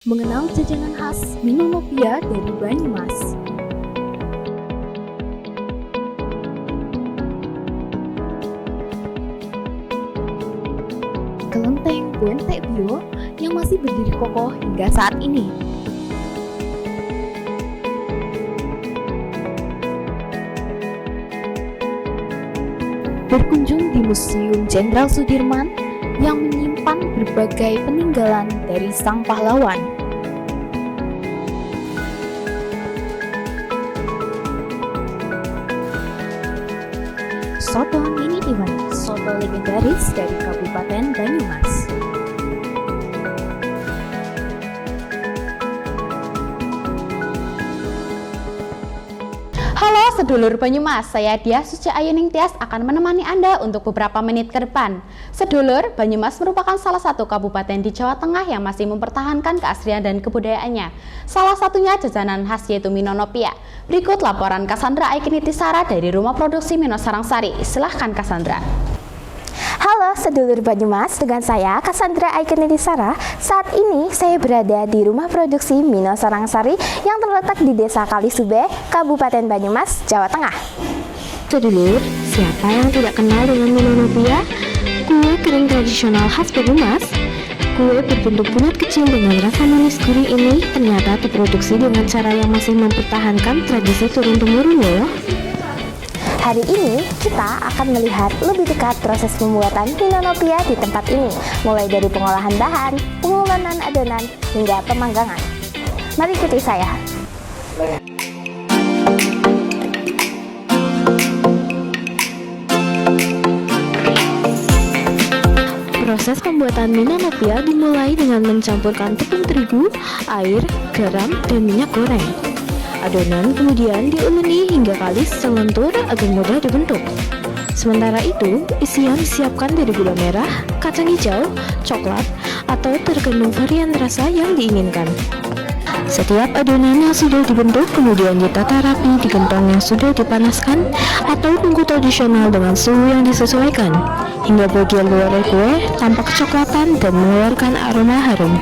Mengenal jajanan khas Minonopia dari Banyumas. Kelenteng Puente Bio yang masih berdiri kokoh hingga saat ini. Berkunjung di Museum Jenderal Sudirman yang menyimpan berbagai peninggalan dari sang pahlawan. Soto Nini Iwan, soto legendaris dari Kabupaten Banyumas. Halo sedulur Banyumas, saya Dia Suci Ayuning Tias akan menemani Anda untuk beberapa menit ke depan. Sedulur, Banyumas merupakan salah satu kabupaten di Jawa Tengah yang masih mempertahankan keaslian dan kebudayaannya. Salah satunya jajanan khas yaitu Minonopia. Berikut laporan Cassandra Aikinitisara dari Rumah Produksi Mino Sarangsari. Silahkan Cassandra. Halo sedulur Banyumas, dengan saya Cassandra Aikinitisara. Saat ini saya berada di Rumah Produksi Mino Sarangsari yang terletak di Desa Kalisube, Kabupaten Banyumas, Jawa Tengah. Sedulur, siapa yang tidak kenal dengan Minonopia? Kue kering tradisional khas Banyumas. Kue berbentuk bulat kecil dengan rasa manis gurih ini ternyata diproduksi dengan cara yang masih mempertahankan tradisi turun-temurun loh. Hari ini kita akan melihat lebih dekat proses pembuatan Minonopia di tempat ini, mulai dari pengolahan bahan, pengulanan adonan, hingga pemanggangan. Mari ikuti saya. Proses pembuatan Minonopia dimulai dengan mencampurkan tepung terigu, air, garam, dan minyak goreng. Adonan kemudian diuleni hingga kalis selentur agar mudah dibentuk. Sementara itu, isian disiapkan dari gula merah, kacang hijau, coklat, atau tergantung varian rasa yang diinginkan. Setiap adonan yang sudah dibentuk kemudian ditata rapi di gentong yang sudah dipanaskan atau tungku tradisional dengan suhu yang disesuaikan, hingga bagian luar kue tampak kecoklatan dan mengeluarkan aroma harum.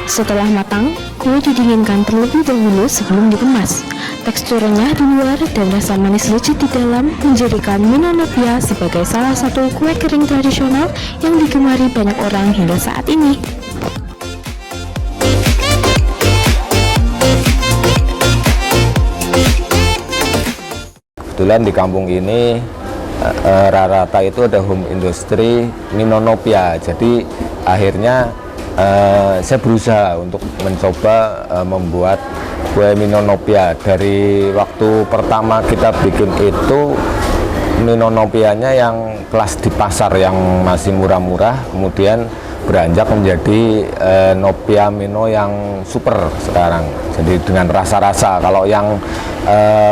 Setelah matang, kue didinginkan terlebih dahulu sebelum dikemas. Teksturnya di luar dan rasa manis legit di dalam menjadikan Minonopia sebagai salah satu kue kering tradisional yang digemari banyak orang hingga saat ini. Kebetulan di kampung ini rata-rata itu ada home industry Minonopia. Jadi akhirnya saya berusaha untuk mencoba membuat kue Minonopia. Dari waktu pertama kita bikin itu Minonopianya yang kelas di pasar yang masih murah-murah, kemudian beranjak menjadi Nopia Mino yang super sekarang. Jadi dengan rasa-rasa, kalau yang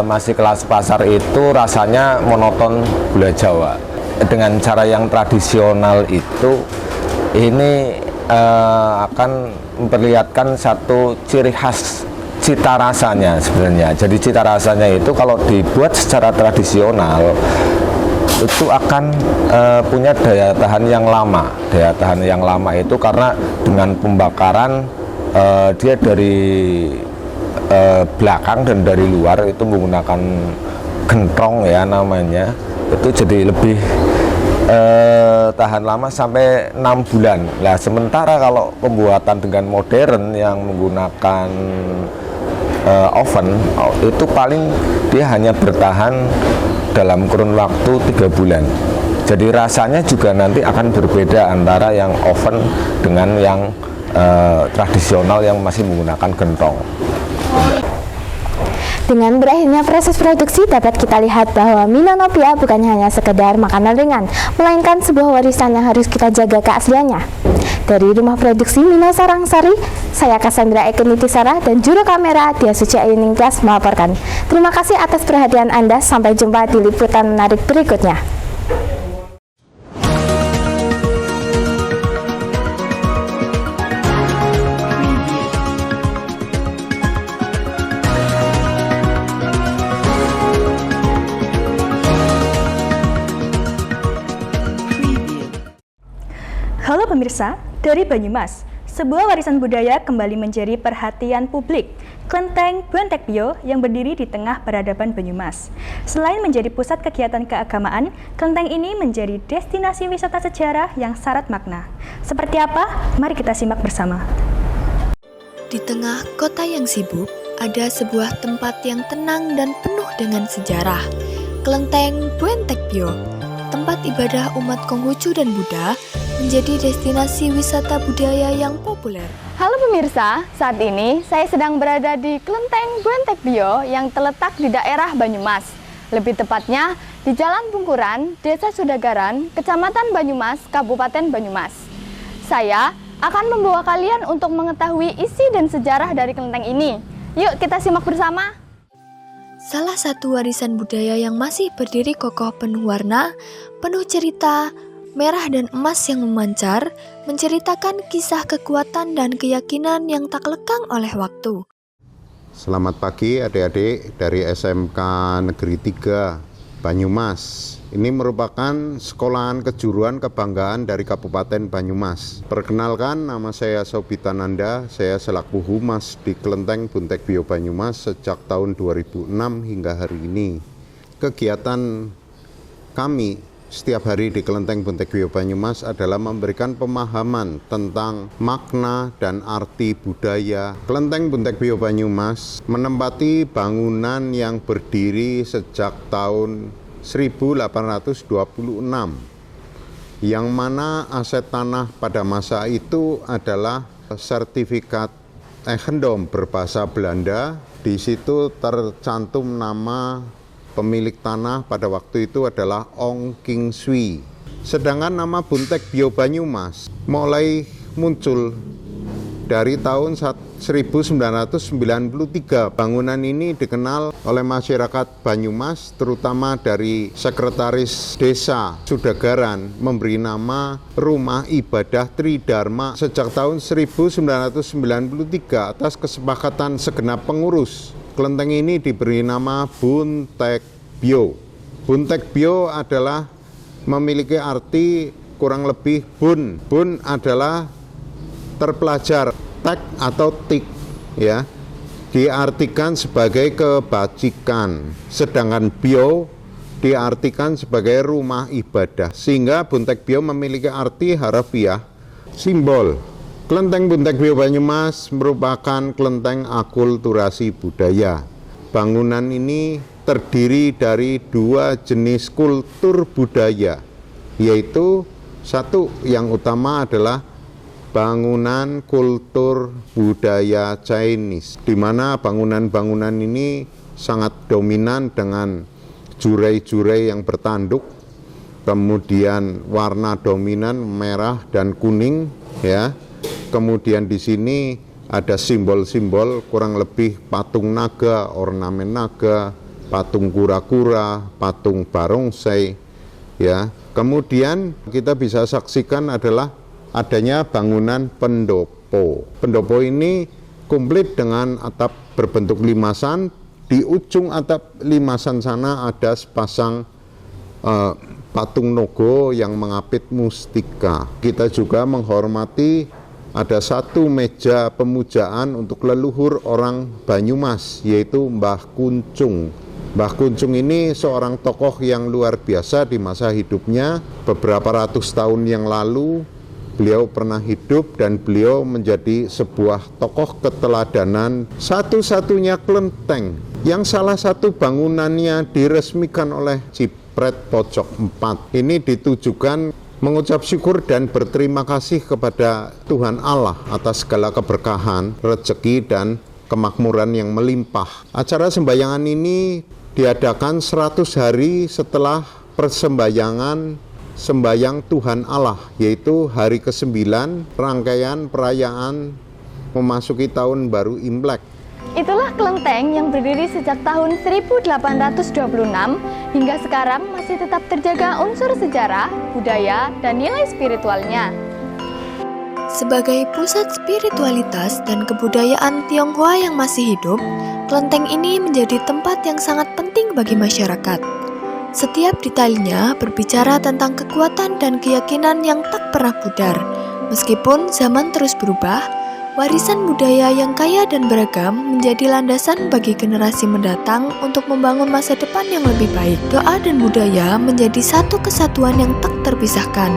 masih kelas pasar itu rasanya monoton gula Jawa. Dengan cara yang tradisional itu, ini akan memperlihatkan satu ciri khas cita rasanya sebenarnya. Jadi cita rasanya itu kalau dibuat secara tradisional itu akan punya daya tahan yang lama. Daya tahan yang lama itu karena dengan pembakaran dia dari belakang dan dari luar itu menggunakan gentong ya namanya, itu jadi lebih tahan lama sampai 6 bulan. Nah, sementara kalau pembuatan dengan modern yang menggunakan oven itu paling dia hanya bertahan dalam kurun waktu 3 bulan. Jadi rasanya juga nanti akan berbeda antara yang oven dengan yang tradisional yang masih menggunakan gentong. Dengan berakhirnya proses produksi, dapat kita lihat bahwa Minonopia bukan hanya sekedar makanan ringan, melainkan sebuah warisan yang harus kita jaga keasliannya. Dari Rumah Produksi Mino Sarangsari, saya Cassandra Aikinitisara dan juru kamera Dia Suci Ayuning Tias melaporkan. Terima kasih atas perhatian Anda, sampai jumpa di liputan menarik berikutnya. Halo pemirsa, dari Banyumas, Sebuah warisan budaya kembali menjadi perhatian publik. Kelenteng Buantekpio yang berdiri di tengah peradaban Banyumas. Selain menjadi pusat kegiatan keagamaan, kelenteng ini menjadi destinasi wisata sejarah yang syarat makna. Seperti apa? Mari kita simak bersama. Di tengah kota yang sibuk, ada sebuah tempat yang tenang dan penuh dengan sejarah. Kelenteng Buantekpio, tempat ibadah umat Konghucu dan Buddha, menjadi destinasi wisata budaya yang populer. Halo pemirsa, saat ini saya sedang berada di Kelenteng Buantekpio yang terletak di daerah Banyumas. Lebih tepatnya di Jalan Bungkuran, Desa Sudagaran, Kecamatan Banyumas, Kabupaten Banyumas. Saya akan membawa kalian untuk mengetahui isi dan sejarah dari kelenteng ini. Yuk kita simak bersama. Salah satu warisan budaya yang masih berdiri kokoh, penuh warna, penuh cerita, merah dan emas yang memancar, menceritakan kisah kekuatan dan keyakinan yang tak lekang oleh waktu. Selamat pagi adik-adik dari SMK Negeri 3 Banyumas. Ini merupakan sekolahan kejuruan kebanggaan dari Kabupaten Banyumas. Perkenalkan, nama saya Sobitananda, saya selaku Humas di Kelenteng Buantekpio Banyumas sejak tahun 2006 hingga hari ini. Kegiatan kami setiap hari di Kelenteng Buantekpio Banyumas adalah memberikan pemahaman tentang makna dan arti budaya. Kelenteng Buantekpio Banyumas menempati bangunan yang berdiri sejak tahun 1826, yang mana aset tanah pada masa itu adalah sertifikat eigendom berbahasa Belanda. Di situ tercantum nama pemilik tanah pada waktu itu adalah Ong King Sui. Sedangkan nama Buantekpio Banyumas mulai muncul dari tahun 1993. Bangunan ini dikenal oleh masyarakat Banyumas, terutama dari Sekretaris Desa Sudagaran, memberi nama Rumah Ibadah Tridharma sejak tahun 1993 atas kesepakatan segenap pengurus. Kelenteng ini diberi nama Buantekpio. Buantekpio adalah memiliki arti kurang lebih bun. Bun adalah terpelajar, tek atau tik, ya, diartikan sebagai kebajikan. Sedangkan bio diartikan sebagai rumah ibadah, sehingga Buantekpio memiliki arti harafiah simbol. Kelenteng Buantekpio Banyumas merupakan kelenteng akulturasi budaya. Bangunan ini terdiri dari dua jenis kultur budaya, yaitu satu yang utama adalah bangunan kultur budaya Chinese, di mana bangunan-bangunan ini sangat dominan dengan jurai-jurai yang bertanduk, kemudian warna dominan merah dan kuning, ya. Kemudian di sini ada simbol-simbol kurang lebih patung naga, ornamen naga, patung kura-kura, patung barongsai, ya. Kemudian kita bisa saksikan adalah adanya bangunan pendopo. Pendopo ini komplit dengan atap berbentuk limasan. Di ujung atap limasan sana ada sepasang patung nogo yang mengapit mustika. Kita juga menghormati ada satu meja pemujaan untuk leluhur orang Banyumas, yaitu Mbah Kuncung. Mbah Kuncung ini seorang tokoh yang luar biasa di masa hidupnya. Beberapa ratus tahun yang lalu beliau pernah hidup dan beliau menjadi sebuah tokoh keteladanan. Satu-satunya kelenteng yang salah satu bangunannya diresmikan oleh Jipret Pojok 4. Ini ditujukan mengucap syukur dan berterima kasih kepada Tuhan Allah atas segala keberkahan, rezeki dan kemakmuran yang melimpah. Acara sembahyangan ini diadakan 100 hari setelah persembahyangan sembahyang Tuhan Allah, yaitu hari ke-9 rangkaian perayaan memasuki tahun baru Imlek. Itulah kelenteng yang berdiri sejak tahun 1826 hingga sekarang masih tetap terjaga unsur sejarah, budaya, dan nilai spiritualnya. Sebagai pusat spiritualitas dan kebudayaan Tionghoa yang masih hidup, kelenteng ini menjadi tempat yang sangat penting bagi masyarakat. Setiap detailnya berbicara tentang kekuatan dan keyakinan yang tak pernah pudar, Meskipun zaman terus berubah, warisan budaya yang kaya dan beragam menjadi landasan bagi generasi mendatang untuk membangun masa depan yang lebih baik. Doa dan budaya menjadi satu kesatuan yang tak terpisahkan.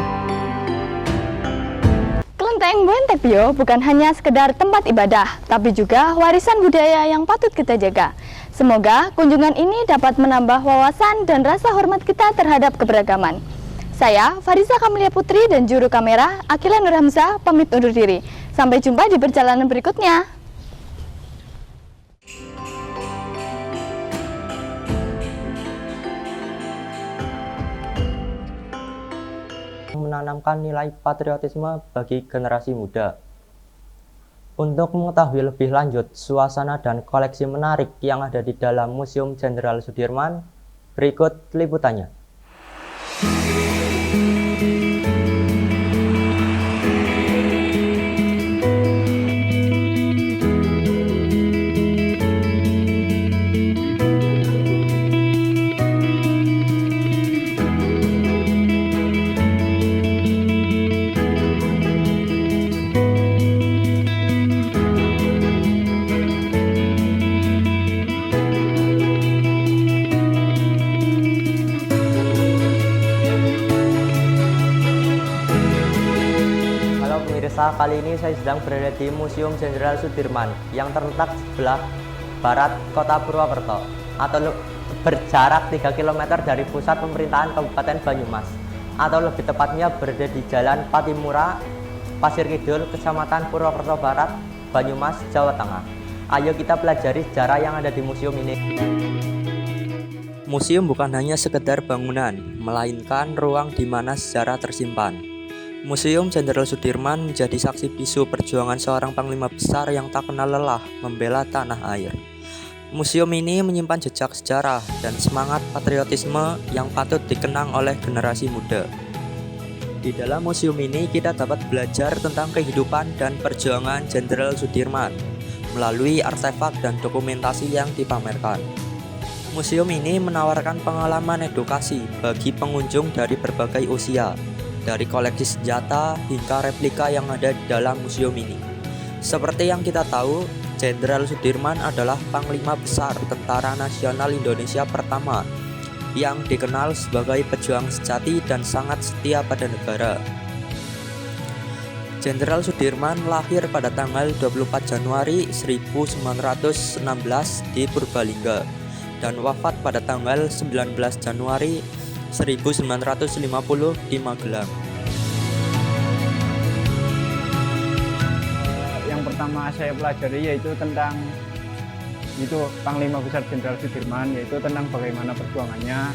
Kelenteng Buen Tekpio bukan hanya sekedar tempat ibadah, tapi juga warisan budaya yang patut kita jaga. Semoga kunjungan ini dapat menambah wawasan dan rasa hormat kita terhadap keberagaman. Saya, Farisa Kamilia Putri dan juru kamera, Akila Nur Hamzah, pamit undur diri. Sampai jumpa di perjalanan berikutnya. Menanamkan nilai patriotisme bagi generasi muda. Untuk mengetahui lebih lanjut suasana dan koleksi menarik yang ada di dalam Museum Jenderal Sudirman, berikut liputannya. Kali ini saya sedang berada di Museum Jenderal Sudirman yang terletak sebelah barat kota Purwokerto atau berjarak 3 km dari pusat pemerintahan Kabupaten Banyumas, atau lebih tepatnya berada di Jalan Patimura, Pasir Kidul, Kecamatan Purwokerto Barat, Banyumas, Jawa Tengah. Ayo kita pelajari sejarah yang ada di museum ini. Museum bukan hanya sekedar bangunan, melainkan ruang di mana sejarah tersimpan. Museum Jenderal Sudirman menjadi saksi bisu perjuangan seorang panglima besar yang tak kenal lelah membela tanah air. Museum ini menyimpan jejak sejarah dan semangat patriotisme yang patut dikenang oleh generasi muda. Di dalam museum ini kita dapat belajar tentang kehidupan dan perjuangan Jenderal Sudirman melalui artefak dan dokumentasi yang dipamerkan. Museum ini menawarkan pengalaman edukasi bagi pengunjung dari berbagai usia, dari koleksi senjata hingga replika yang ada di dalam museum ini. Seperti yang kita tahu, Jenderal Sudirman adalah Panglima Besar Tentara Nasional Indonesia pertama yang dikenal sebagai pejuang sejati dan sangat setia pada negara. Jenderal Sudirman lahir pada tanggal 24 Januari 1916 di Purbalingga dan wafat pada tanggal 19 Januari 1950 di Magelang. Yang pertama saya pelajari yaitu tentang Panglima Besar Jenderal Sudirman, yaitu tentang bagaimana perjuangannya,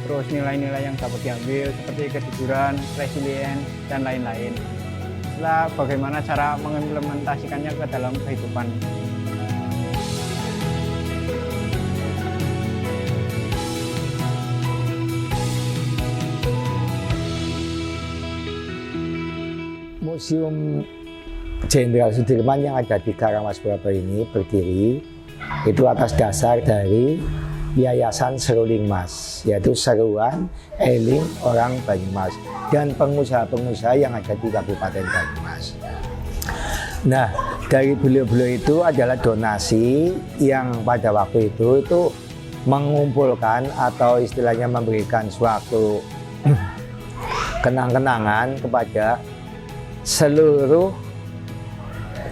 terus nilai-nilai yang dapat diambil seperti kejujuran, resilien, dan lain-lain. Setelah bagaimana cara mengimplementasikannya ke dalam kehidupan. Museum Jenderal Sudirman yang ada di Karangas Purwokerto ini berdiri itu atas dasar dari Yayasan Seruling Mas, yaitu seruan eling orang Banyumas dan pengusaha-pengusaha yang ada di Kabupaten Banyumas. Nah, dari beliau-beliau itu adalah donasi yang pada waktu itu mengumpulkan atau istilahnya memberikan suatu kenang-kenangan kepada seluruh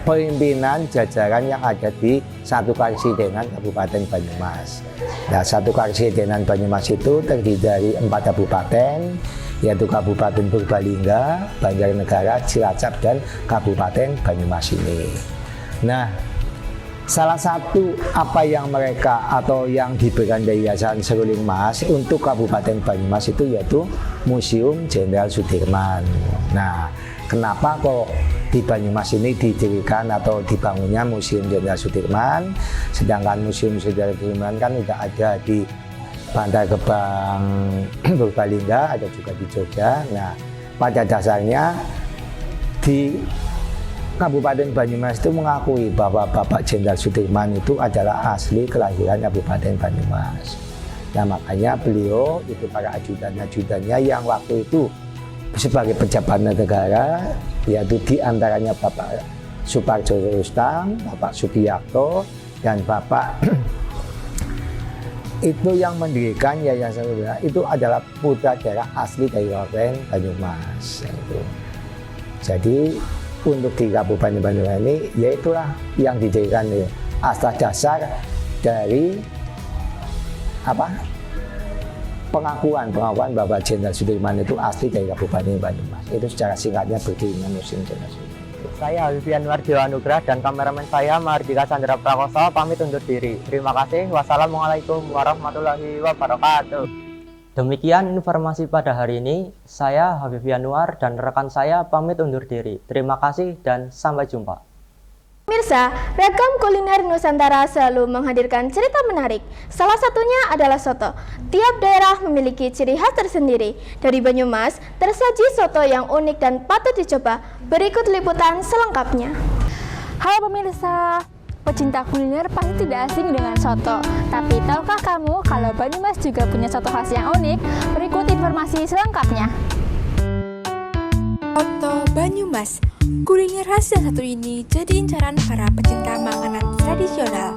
pimpinan jajaran yang ada di Satu Karesidenan Kabupaten Banyumas. Nah, Satu Karesidenan Banyumas itu terdiri dari 4 kabupaten, yaitu Kabupaten Purbalingga, Banjarnegara, Cilacap, dan Kabupaten Banyumas ini. Nah, salah satu apa yang mereka atau yang diberikan dari Yayasan Seruling Mas untuk Kabupaten Banyumas itu yaitu Museum Jenderal Sudirman. Nah, kenapa kok di Banyumas ini didirikan atau dibangunnya Museum Jenderal Sudirman, sedangkan Museum Jenderal Sudirman kan tidak ada di Bantar Gebang Purbalingga, ada juga di Jogja. Nah, pada dasarnya di Kabupaten Banyumas itu mengakui bahwa Bapak Jenderal Sudirman itu adalah asli kelahiran Kabupaten Banyumas. Nah, makanya beliau itu para ajudan-ajudannya yang waktu itu sebagai pejabat negara, yaitu diantaranya Bapak Suparjo Rustam, Bapak Sugiyarto, dan Bapak itu yang mendirikan Yayasan itu adalah putra daerah asli dari Kabupaten Banyumas. Jadi untuk di Kabupaten Banyumas ini, yaitulah yang didirikan asas dasar dari pengakuan bahwa Jenderal Sudirman itu asli dari Kabupaten Banyumas. Itu secara singkatnya berdirinya Museum Jenderal Sudirman. Saya Habibie Anwar Dewa Anugrah dan kameramen saya Mahardika Chandra Prakoso pamit undur diri. Terima kasih. Wassalamualaikum warahmatullahi wabarakatuh. Demikian informasi pada hari ini. Saya Habibie Anwar dan rekan saya pamit undur diri. Terima kasih dan sampai jumpa. Pemirsa, ragam kuliner Nusantara selalu menghadirkan cerita menarik. Salah satunya adalah soto. Tiap daerah memiliki ciri khas tersendiri. Dari Banyumas, tersaji soto yang unik dan patut dicoba. Berikut liputan selengkapnya. Halo pemirsa, pecinta kuliner pasti tidak asing dengan soto. Tapi tahukah kamu kalau Banyumas juga punya soto khas yang unik? Berikut informasi selengkapnya. Soto Banyumas. Kuliner khas yang satu ini jadi incaran para pecinta makanan tradisional.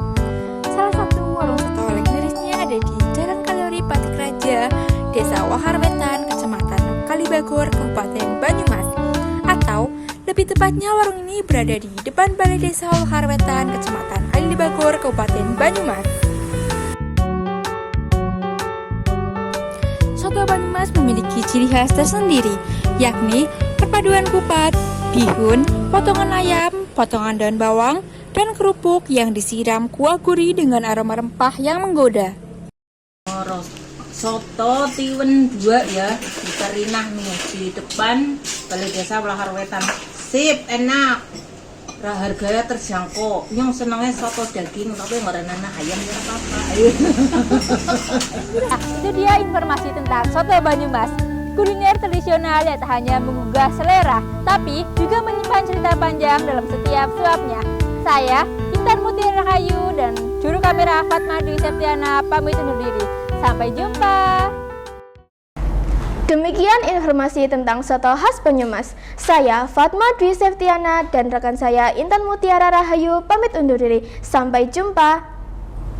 Salah satu warung soto legendarisnya ada di Jalan Kalori Patik Raja, Desa Waharwetan, Kecamatan Kalibagor, Kabupaten Banyumas. Atau lebih tepatnya warung ini berada di depan Balai Desa Waharwetan, Kecamatan Kalibagor, Kabupaten Banyumas. Soto Banyumas memiliki ciri khas tersendiri, yakni perpaduan kupat, bihun, potongan ayam, potongan daun bawang, dan kerupuk yang disiram kuah gurih dengan aroma rempah yang menggoda. Soto tiwen 2 ya, di Sarinah nih, di depan Balai Desa Waharwetan. Sip, enak. Harganya terjangkau. Yang senangnya soto daging, tapi nggak ayam ya apa-apa. Itu dia informasi tentang soto Banyumas. Kuliner tradisional yang tak hanya menggugah selera, tapi juga menyimpan cerita panjang dalam setiap suapnya. Saya, Intan Mutiara Rahayu, dan juru kamera Fatma Dwi Septiana pamit undur diri. Sampai jumpa. Demikian informasi tentang soto khas Banyumas. Saya Fatma Dwi Septiana dan rekan saya Intan Mutiara Rahayu pamit undur diri. Sampai jumpa.